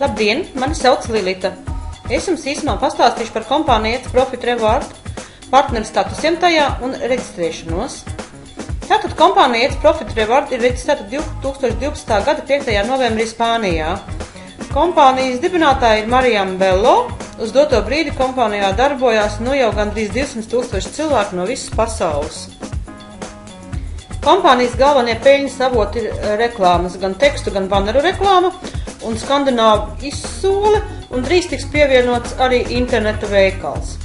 Labdien, mani sauc Lilita. Es jums īsumā pastāstīšu par kompānijas Profit Reward, partneru statusiem tajā un reģistrēšanos. Tātad kompānijas Profit Reward ir reģistrēta 2012. gada 5. novembrī Spānijā. Kompānijas dibinātāja ir Marijam Bello. Uz doto brīdi kompānijā darbojās jau gandrīz 200,000 cilvēku no visas pasaules. Kompānijas galvenie peļņas avoti ir reklāmas, gan tekstu, gan baneru reklāma un skandināvu izsole, un drīz tiks pievienots arī interneta veikals.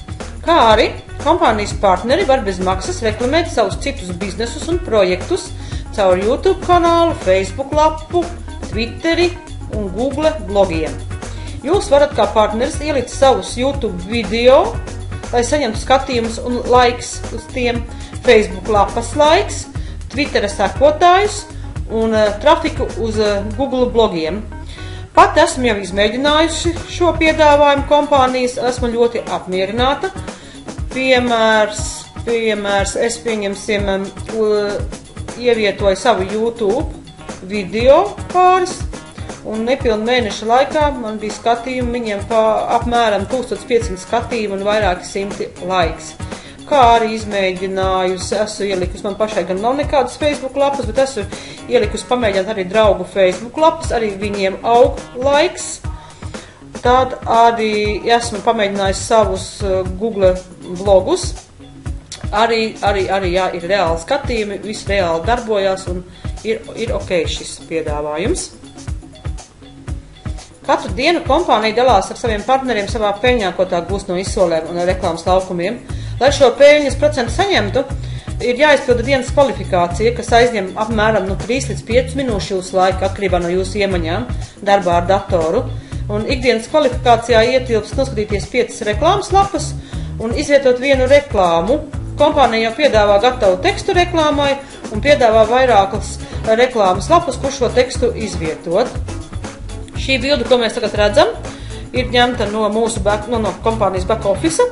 Kā arī kompānijas partneri var bez maksas reklamēt savus citus biznesus un projektus caur YouTube kanālu, Facebook lapu, Twitteri un Google blogiem. Jūs varat kā partneris ielikt savus YouTube video, lai saņemtu skatījumus un laiks uz tiem, Facebook lapas laiks, Twittera sekotājus un trafiku uz Google blogiem. Pat esmu jau izmēģinājusi šo piedāvājumu kompānijas, esmu ļoti apmierināta. Piemērs, es ievietoju savu YouTube video pāris, un nepilnu mēneša laikā man bija skatījumi, viņiem apmēram 1500 skatījumu un vairāki simti laiks. Kā arī izmēģinājusi, esmu ielikusi, man pašai gan nav nekādas Facebook lapas, bet esmu ielikusi pamēģināt arī draugu Facebook lapas, arī viņiem aug laiks. Tad arī esmu pamēģinājusi savus Google blogus. Arī jā, ir reāli skatījumi, viss reāli darbojās un ir ok šis piedāvājums. Katru dienu kompānija dalās ar saviem partneriem savā peļņā, ko tā gūst no izsolēm un reklāmas laukumiem. Lai šo peļņas procentu saņemtu, ir jāizpilda dienas kvalifikācija, kas aizņem apmēram 3 līdz 5 minūšu jūsu laika atkarībā no jūsu iemaņām darbā ar datoru. Un ikdienas kvalifikācijā ietilpst noskatīties 5 reklāmas lapas un izvietot vienu reklāmu. Kompānija jau piedāvā gatavu tekstu reklāmai un piedāvā vairākas reklāmas lapas, kur šo tekstu izvietot. Šī bilde, ko mēs tagad redzam, ir ņemta no mūsu no kompānijas back office.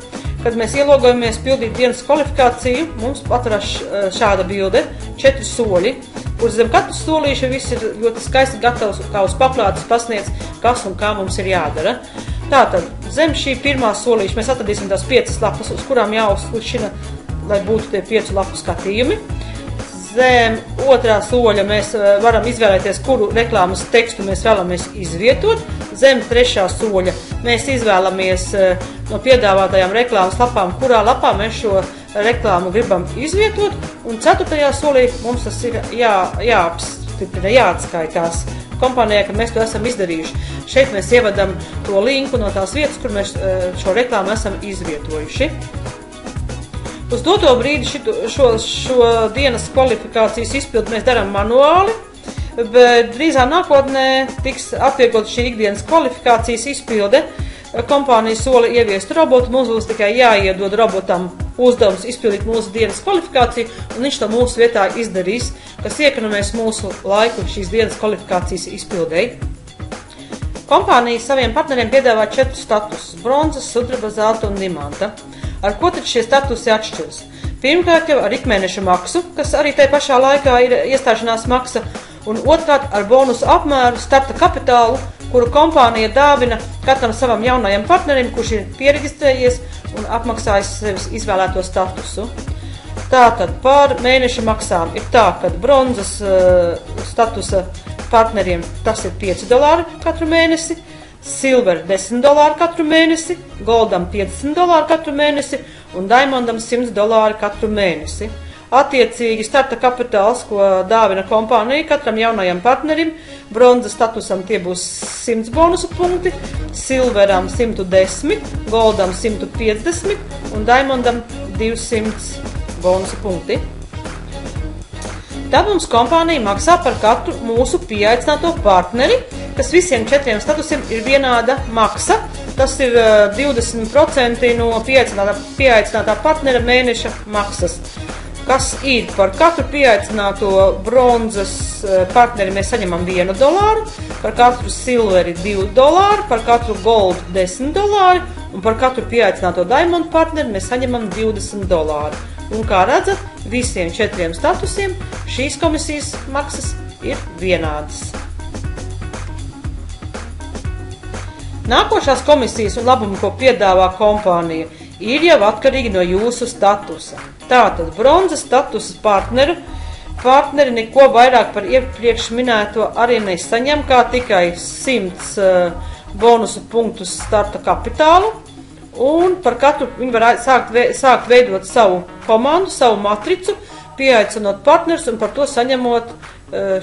Kad mēs ielogojamies pildīt dienas kvalifikāciju, mums atveras šāda bilde, 4 soļi, kur zem katru solīšu viss ir ļoti skaisti gatavs, kā uz paplātes pasniedz, kas un kā mums ir jādara. Tātad, zem šī pirmā solīša mēs atradīsim tās 5 lapas, uz kurām jāuzklišina, lai būtu tie 5 lapu skatījumi. Zem otrā soļa mēs varam izvēlēties, kuru reklāmas tekstu mēs vēlamies izvietot. Zem trešā soļa mēs izvēlamies no piedāvātajām reklāmas lapām, kurā lapā mēs šo reklāmu gribam izvietot. Un ceturtajā solī mums tas ir jāapstiprina, jāatskaitās kompānijai, ka mēs to esam izdarījuši. Šeit mēs ievadam to linku no tās vietas, kur mēs šo reklāmu esam izvietojuši. Uz doto brīdi šo dienas kvalifikācijas izpildu mēs darām manuāli, bet drīzā nākotnē tiks atvieglot šī ikdienas kvalifikācijas izpilde. Kompānija sola ieviest robotu, mums būs tikai jāiedod robotam uzdevums izpildīt mūsu dienas kvalifikāciju, un viņš to mūsu vietā izdarīs, kas iekonomēs mūsu laiku šīs dienas kvalifikācijas izpildēji. Kompānija saviem partneriem piedāvā 4 statusus – bronzas, sudraba, zelta un dimanta. Ar ko tad šie statusi atšķiras? Pirmkārt jau ar ikmēneša maksu, kas arī tai pašā laikā ir iestāšanās maksa, un otrkārt ar bonusu apmēru starta kapitālu, kuru kompānija dāvina katram savam jaunajam partnerim, kurš ir pieregistrējies un apmaksājis sevis izvēlēto statusu. Tātad par mēneša maksām ir tā, ka bronzas statusa partneriem tas ir $5 katru mēnesi, silver $10 katru mēnesi, goldam $50 katru mēnesi un diamondam $100 katru mēnesi. Attiecīgi starta kapitāls, ko dāvina kompānija katram jaunajam partnerim, bronzas statusam tie būs 100 bonusu punkti, silveram 110, goldam 150 un diamondam 200 bonusu punkti. Tad mums kompānija maksā par katru mūsu pieaicināto partneri, kas visiem 4 statusiem ir vienāda maksa. Tas ir 20% no pieaicinātā partnera mēneša maksas. Kas ir par katru pieaicināto bronzas partneri mēs saņemam $1, par katru silveri $2, par katru gold $10 un par katru pieaicināto diamond partneri mēs saņemam $20. Un kā redzat, visiem 4 statusiem šīs komisijas maksas ir vienādas. Nākošās komisijas un labumu, ko piedāvā kompānija, ir jau atkarīgi no jūsu statusa. Tātad bronzas statusa partneri neko vairāk par iepriekš minēto arī nesaņem, kā tikai 100 bonusu punktus starta kapitālu, un par katru viņi var sākt veidot savu komandu, savu matricu, pieaicinot partnerus un par to saņemot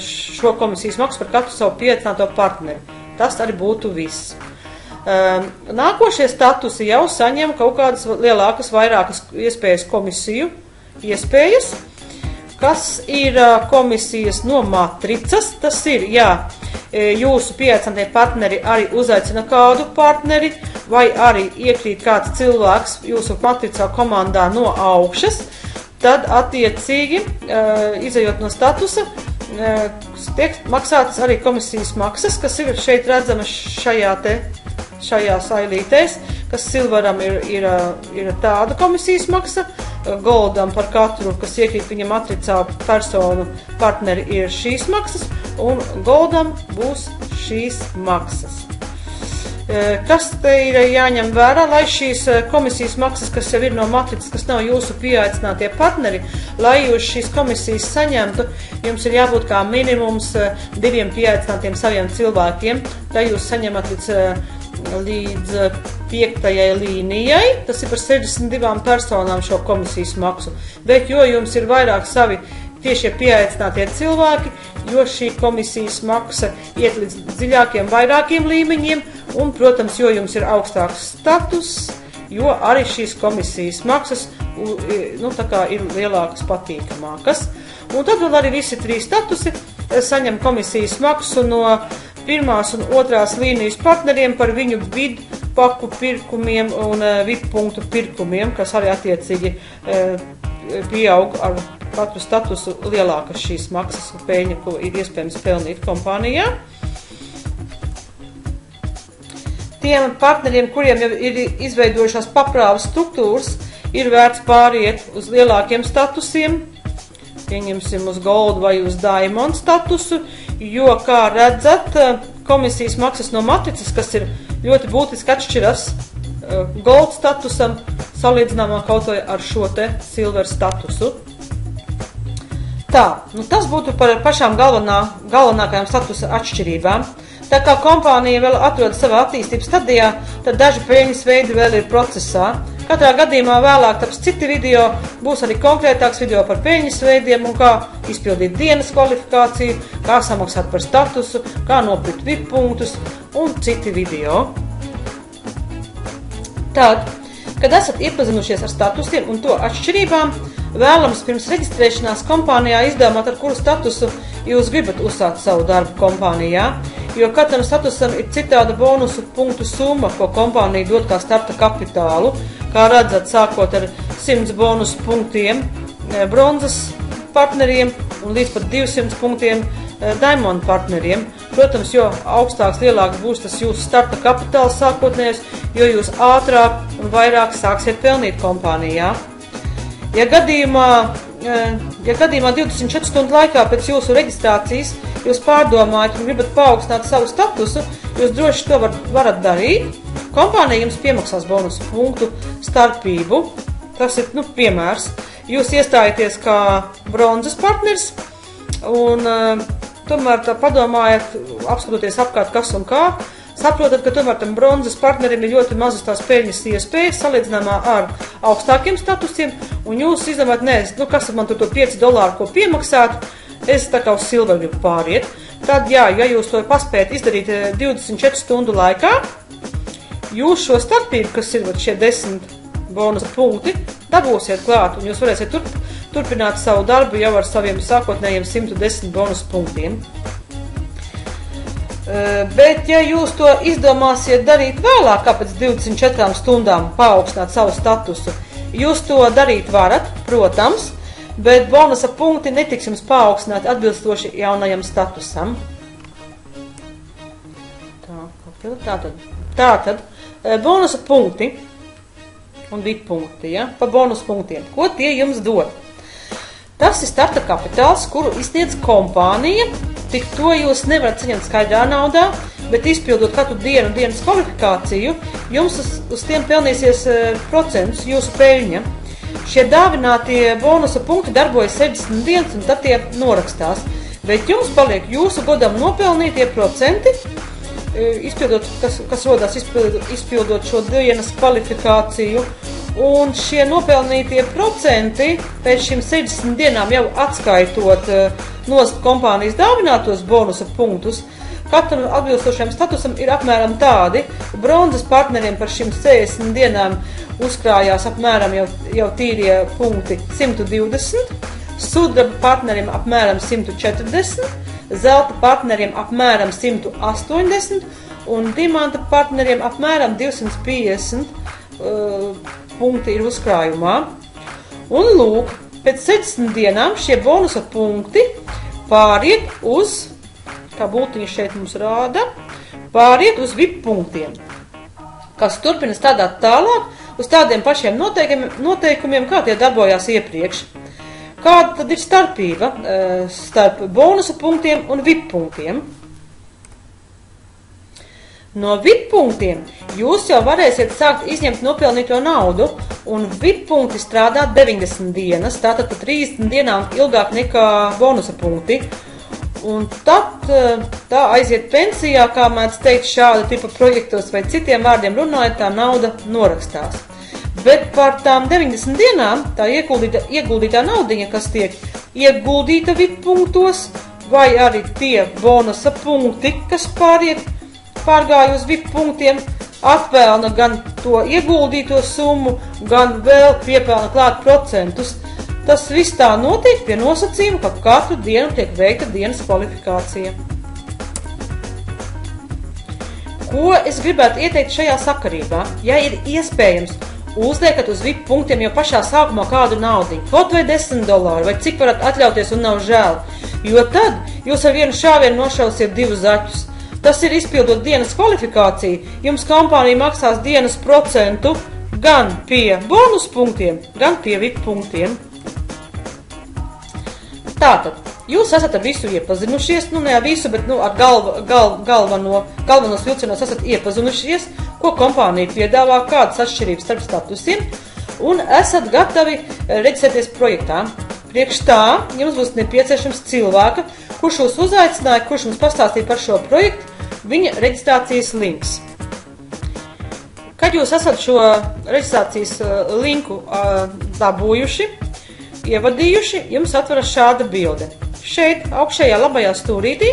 šo komisijas maksu par katru savu pieaicināto partneri. Tas arī būtu viss. Nākošie statusi jau saņem kaut kādas lielākas, vairākas iespējas komisiju iespējas, kas ir komisijas no matricas. Tas ir, jūsu pieaicinātie partneri arī uzaicina kādu partneri, vai arī iekrīt kāds cilvēks jūsu matricā komandā no augšas, tad attiecīgi, izejot no statusa, tiek maksātas arī komisijas maksas, kas ir šeit redzamas šajās ailītēs, kas silveram ir tāda komisijas maksa, goldam par katru, kas iekrīt viņa matricā personu partneri, ir šīs maksas, un goldam būs šīs maksas. Kas te ir jāņem vērā, lai šīs komisijas maksas, kas jau ir no matricas, kas nav jūsu pieaicinātie partneri, lai jūs šīs komisijas saņemtu, jums ir jābūt kā minimums 2 pieaicinātiem saviem cilvēkiem, tā jūs saņemat līdz 5. līnijai, tas ir par 62 personām šo komisijas maksu, bet jo jums ir vairāk savi tiešie pieaicinātie cilvēki, jo šī komisijas maksa iet līdz dziļākiem, vairākiem līmeņiem, un, protams, jo jums ir augstāks status, jo arī šīs komisijas maksas ir lielākas, patīkamākas. Un tad vēl arī visi 3 statusi saņem komisijas maksu no 1. un 2. līnijas partneriem par viņu vidpaku pirkumiem un vidpunktu pirkumiem, kas arī attiecīgi pieaug ar katru statusu lielākas šīs maksas un peļņa, ko ir iespējams pelnīt kompānijā. Tiem partneriem, kuriem jau ir izveidojušās paprāvas struktūras, ir vērts pāriet uz lielākiem statusiem, pieņemsim uz gold vai uz diamond statusu, jo, kā redzat, komisijas maksas no matricas, kas ir ļoti būtiski atšķiras gold statusam, salīdzināmā kaut vai ar šo te silver statusu. Tā, tas būtu par pašām galvenākajām statusa atšķirībām. Tā kā kompānija vēl atrodas savā attīstības stadijā, tad daži peļņas veidi vēl ir procesā. Katrā gadījumā vēlāk taps citi video, būs arī konkrētāks video par peļņas veidiem un kā izpildīt dienas kvalifikāciju, kā samaksāt par statusu, kā nopirkt VIP punktus un citi video. Tad, kad esat iepazinušies ar statusiem un to atšķirībām, vēlams pirms reģistrēšanās kompānijā izdomāt, ar kuru statusu jūs gribat uzsākt savu darbu kompānijā, jo katram statusam ir citāda bonusu punktu summa, ko kompānija dod kā starta kapitālu. Kā redzat, sākot ar 100 bonusu punktiem bronzas partneriem un līdz pat 200 punktiem diamond partneriem. Protams, jo augstāks, lielāks būs tas jūsu starta kapitāls sākotnējais, jo jūs ātrāk un vairāk sāksiet pelnīt kompānijā. Ja gadījumā 24 stundu laikā pēc jūsu reģistrācijas jūs pārdomājat un gribat paaugstināt savu statusu, jūs droši to varat darīt. Kompānija jums piemaksās bonusu punktu starpību. Tas ir, piemērs. Jūs iestājaties kā bronzas partners un tomēr padomājat, apskatoties apkārt kas un kā, saprotat, ka tomēr tam bronzas partnerim ir ļoti mazas tās peļņas iespējas salīdzinājumā ar augstākiem statusiem, un jūs izdomājat, kas man tur to $5, ko piemaksāt, es tā kā uz silver gribu pāriet. Tad, ja jūs to paspējat izdarīt 24 stundu laikā, jūs šo starpību, kas ir šie 10 bonusa punkti, dabūsiet klāt, un jūs varēsiet turpināt savu darbu jau ar saviem sākotnējiem 110 bonusa punktiem. Bet, ja jūs to izdomāsiet darīt vēlāk, kā pēc 24 stundām paaugstināt savu statusu, jūs to darīt varat, protams, bet bonusa punkti netiks jums paaugstināti atbilstoši jaunajam statusam. Tātad, bonusa punkti un VIP punkti, pa bonusa punktiem. Ko tie jums dod? Tas ir starta kapitāls, kuru izsniedz kompānija, tik to jūs nevarat saņemt skaidrā naudā, bet izpildot katru dienu dienas kvalifikāciju, jums uz tiem pelnīsies procentus jūsu peļņa. Šie dāvinātie bonusa punkti darbojas 60 dienas, un tad tie norakstās. Bet jums paliek jūsu godam nopelnītie procenti, izpildot, kas rodās izpildot šo dienas kvalifikāciju. Un šie nopelnītie procenti pēc šīm 60 dienām jau atskaitot nost kompānijas dāvinātos bonusa punktus, katram atbilstošajam statusam ir apmēram tādi. Bronzas partneriem par šīm 60 dienām uzkrājās apmēram jau tīrie punkti 120, sudraba partneriem apmēram 140, zelta partneriem apmēram 180 un dimanta partneriem apmēram 250 punkti ir uzkrājumā. Un lūk, pēc 60 dienām šie bonusa punkti pāriet uz, kā bultiņš šeit mums rāda, pāriet uz VIP punktiem, kas turpina strādāt tālāk uz tādiem pašiem noteikumiem, kā tie darbojās iepriekš. Kāda tad ir starpība starp bonusa punktiem un VIP punktiem? No VIP punktiem jūs jau varēsiet sākt izņemt nopelnīto naudu, un VIP punkti strādā 90 dienas, tātad pa 30 dienām ilgāk nekā bonusa punkti. Un tad tā aiziet pensijā, kā mēdz teikt šāda tipa projektos vai citiem vārdiem runājot, tā nauda norakstās. Bet par tām 90 dienām tā ieguldītā naudiņa, kas tiek ieguldīta VIP punktos, vai arī tie bonusa punkti, kas pārgāja uz VIP punktiem, atpelna gan to ieguldīto summu, gan vēl piepelna klāt procentus. Tas viss tā notiek pie nosacījuma, ka katru dienu tiek veikta dienas kvalifikācija. Ko es gribētu ieteikt šajā sakarībā? Ja ir iespējams, uzliekat uz VIP punktiem jau pašā sākumā kādu naudiņu, kaut vai $10, vai cik varat atļauties un nav žēl, jo tad jūs ar vienu šāvienu nošausiet 2 zaķus. Tas ir izpildot dienas kvalifikāciju, jums kompānija maksās dienas procentu gan pie bonus punktiem, gan pie VIP punktiem. Tātad, jūs esat ar visu iepazinušies, ne ar visu, bet ar galvenos vilcienos esat iepazinušies, ko kompānija piedāvā, kādas atšķirības starp statusiem, un esat gatavi reģistrēties projektā. Priekš tā jums būs nepieciešams cilvēka, kurš jūs uzaicināja, kurš mums pastāstīja par šo projektu, viņa reģistrācijas links. Kad jūs esat šo reģistrācijas linku dabūjuši, ievadījuši, jums atveras šāda bilde. Šeit augšējā labajā stūrītī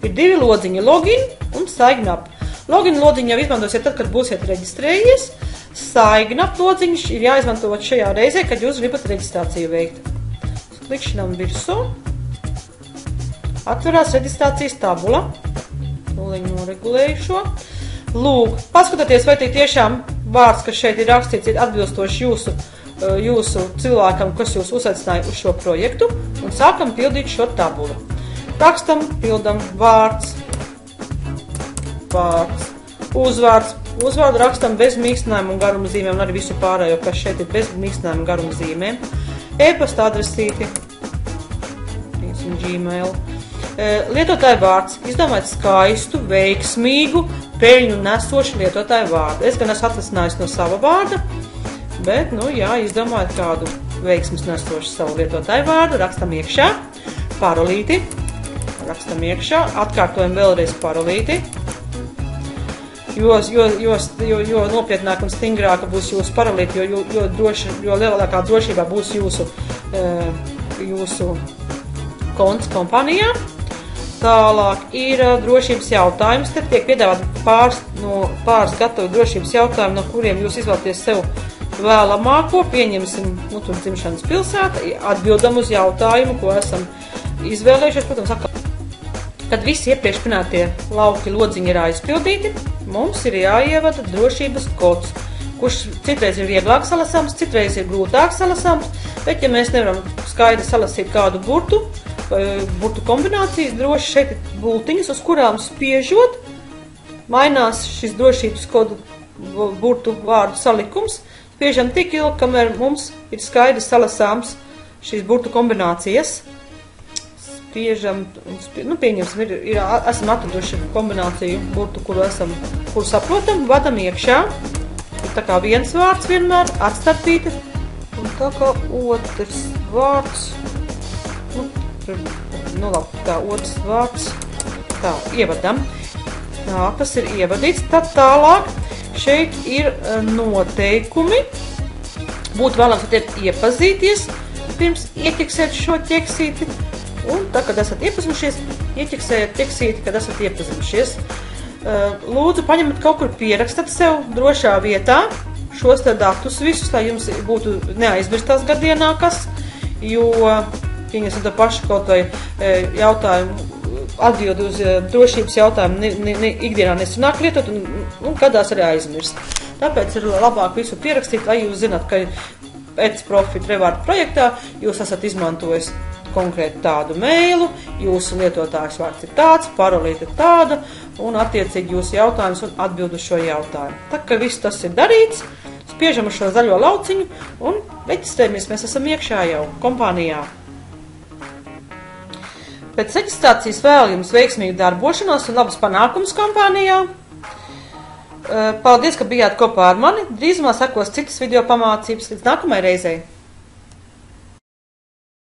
ir 2 lodziņi, login un sign up. Login lodziņu jau izmantosiet tad, kad būsiet reģistrējies. Sign up lodziņš ir jāizmantot šajā reizē, kad jūs gribat reģistrāciju veikt. Klikšķinām virsū. Atverās reģistrācijas tabula. Tūliņ noregulēju šo. Lūk, paskatieties, vai tiešām vārds, kas šeit ir rakstīts, ir atbilstoši jūsu cilvēkam, kas jūs uzaicināja uz šo projektu, un sākam pildīt šo tabulu. Rakstam, pildam vārds, uzvārdu rakstam bez mīkstinājumu un garuma zīmēm, un arī visu pārējo, kas šeit ir bez mīkstinājumu un garuma zīmēm. E-pasta adresīti, Gmail. Lietotāja vārds. Izdomājiet skaistu, veiksmīgu, peļņu nesošu lietotāju vārdu. Es gan esmu atlicinājis no sava vārda, bet, izdomājiet kādu veiksmes nesošu savu lietotāju vārdu, rakstam iekšā, parolīti, rakstam iekšā, atkārtojam vēlreiz parolīti, jo nopietnāk un stingrāka būs jūsu parolīti, jo lielākā drošībā būs jūsu konts kompānijā. Tālāk ir drošības jautājums. Te tiek piedāvāt pāris gatavi drošības jautājumi, no kuriem jūs izvēlaties sev vēlamāko, pieņemsim, tur dzimšanas pilsēta, atbildam uz jautājumu, ko esam izvēlējušies. Protams, kad visi iepriekš minētie lauki lodziņi ir aizpildīti, mums ir jāievada drošības kods, kurš citreiz ir vieglāk salasāms, citreiz ir grūtāk salasāms, bet ja mēs nevaram skaidri salasīt kādu burtu kombinācijas, droši šeit ir bultiņas, uz kurām spiežot, mainās šis drošības kodu burtu vārdu salikums. Spiežam tik ilgi, kamēr mums ir skaidri salasāms šīs burtu kombinācijas. spiežam, pieņemsim, esam atraduši kombināciju burtu, kuru saprotam, vadam iekšā. Tā kā viens vārds vienmēr atstarpīti, un tā kā otrs vārds, labi, tā otrs vārds, tā, ievadam. Tā, tas ir ievadīts, tad tālāk šeit ir noteikumi. Būtu vēlams iepazīties, pirms ieķeksēt šo ķeksīti, un tā, kad esat iepazinušies, ieķeksējat ķeksīti, kad esat iepazinušies. Lūdzu, paņemat kaut kur pierakstat sev drošā vietā šos te datus visus, lai jums būtu neaizmirstās gadienā kas, jo, pieņemsim tā pašu kaut vai jautājumu, atbildi uz drošības jautājumu ikdienā nesanāk lietot, un gadās arī aizmirst. Tāpēc ir labāk visu pierakstīt, lai jūs zināt, ka pēc Profit Reward projektā jūs esat izmantojis konkrēti tādu mailu, jūsu lietotājs vārds ir tāds, parolīte ir tāda, un attiecīgi jūsu jautājums un atbild uz šo jautājumu. Tā kā viss tas ir darīts, spiežam uz šo zaļo lauciņu un reģistrējamies, mēs esam iekšā jau kompānijā. Pēc reģistrācijas vēl jums veiksmīgu darbošanos un labus panākumus kompānijā. Paldies, ka bijāt kopā ar mani. Drīzumā sekos citas video pamācības. Līdz nākamajai reizei!